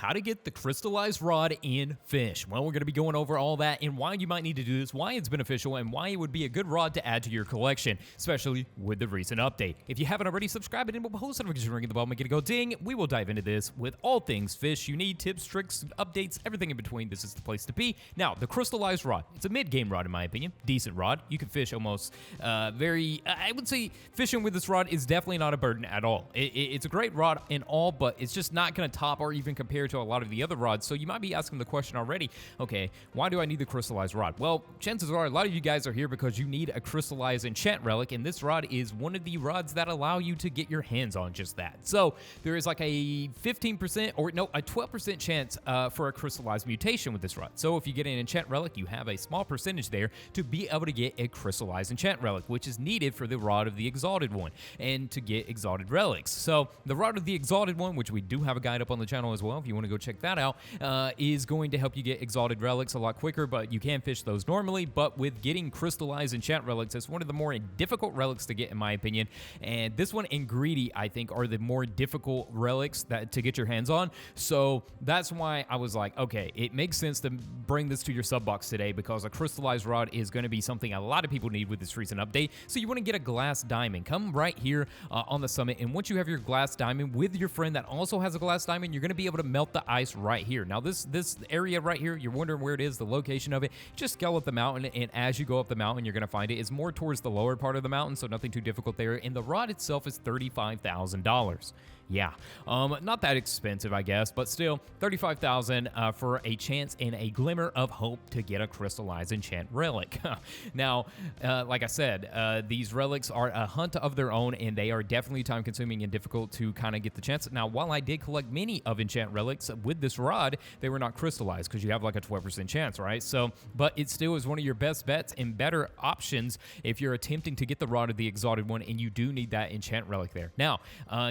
how to get the crystallized rod in Fish. Well, we're going to be going over all that and why you might need to do this, why it's beneficial, and why it would be a good rod to add to your collection, especially with the recent update. If you haven't already, subscribe and enable post notification ring at the bottom and get a go ding. We will dive into this with all things Fish. You need tips, tricks, updates, everything in between. This is the place to be. Now, the crystallized rod. It's a mid-game rod in my opinion. Decent rod. You can fish almost I would say fishing with this rod is definitely not a burden at all. It's a great rod and all, but it's just not going to top or even compare to a lot of the other rods. So you might be asking the question already, okay, why do I need the crystallized rod? Well, chances are a lot of you guys are here because you need a crystallized enchant relic, and this rod is one of the rods that allow you to get your hands on just that. So there is like a 15% or no, a 12% chance for a crystallized mutation with this rod. So if you get an enchant relic, you have a small percentage there to be able to get a crystallized enchant relic, which is needed for the rod of the exalted one and to get exalted relics. So the rod of the exalted one, which we do have a guide up on the channel as well if you want to go check that out, is going to help you get exalted relics a lot quicker, but you can fish those normally. But with getting crystallized enchant relics, it's one of the more difficult relics to get in my opinion, and this one and greedy I think are the more difficult relics that to get your hands on. So that's why I was like, okay, it makes sense to bring this to your sub box today because a crystallized rod is going to be something a lot of people need with this recent update. So you want to get a glass diamond. Come right here on the summit, and once you have your glass diamond with your friend that also has a glass diamond, you're going to be able to melt the ice right here. Now this area right here, you're wondering where it is, the location of it, just go up the mountain, and as you go up the mountain, you're going to find it. It's more towards the lower part of the mountain, so nothing too difficult there, and the rod itself is $35,000. Yeah, not that expensive, I guess, but still, $35,000 for a chance and a glimmer of hope to get a crystallized enchant relic. Now, like I said, these relics are a hunt of their own, and they are definitely time-consuming and difficult to kind of get the chance. Now, while I did collect many of enchant relics with this rod, they were not crystallized because you have like a 12% chance, right? So, but it still is one of your best bets and better options if you're attempting to get the rod of the exalted one, and you do need that enchant relic there. Now,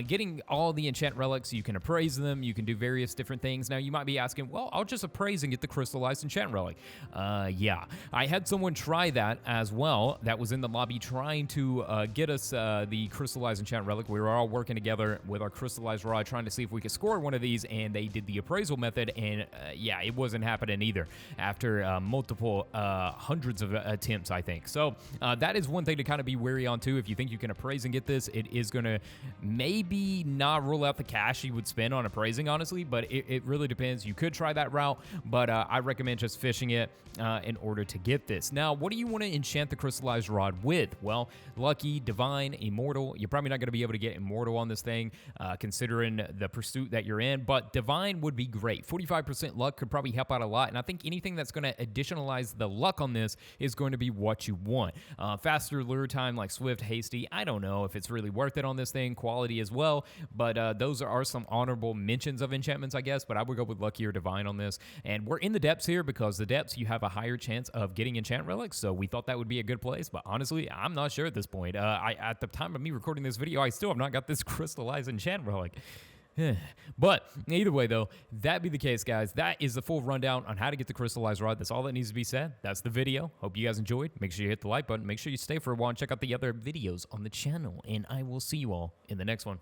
getting all the enchant relics, you can appraise them, you can do various different things. Now you might be asking, well, I'll just appraise and get the crystallized enchant relic. Yeah, I had someone try that as well that was in the lobby trying to get us the crystallized enchant relic. We were all working together with our crystallized rod trying to see if we could score one of these, and they did the appraisal method, and yeah, it wasn't happening either after multiple hundreds of attempts, I think. So that is one thing to kind of be wary on too. If you think you can appraise and get this, it is going to maybe not rule out the cash you would spend on appraising, honestly, but it really depends. You could try that route, but I recommend just fishing it in order to get this. Now, what do you want to enchant the crystallized rod with? Well, lucky, divine, immortal. You're probably not going to be able to get immortal on this thing considering the pursuit that you're in, but divine would be great. 45% luck could probably help out a lot, and I think anything that's going to additionalize the luck on this is going to be what you want. Faster lure time like swift, hasty, I don't know if it's really worth it on this thing. Quality as well, but those are some honorable mentions of enchantments, I guess, but I would go with lucky or divine on this. And we're in the depths here because the depths, you have a higher chance of getting enchant relics, so we thought that would be a good place, but honestly, I'm not sure at this point. At the time of me recording this video, I still have not got this crystallized enchant relic. But either way, though, that be the case, guys. That is the full rundown on how to get the crystallized rod. That's all that needs to be said. That's the video. Hope you guys enjoyed. Make sure you hit the like button. Make sure you stay for a while and check out the other videos on the channel. And I will see you all in the next one.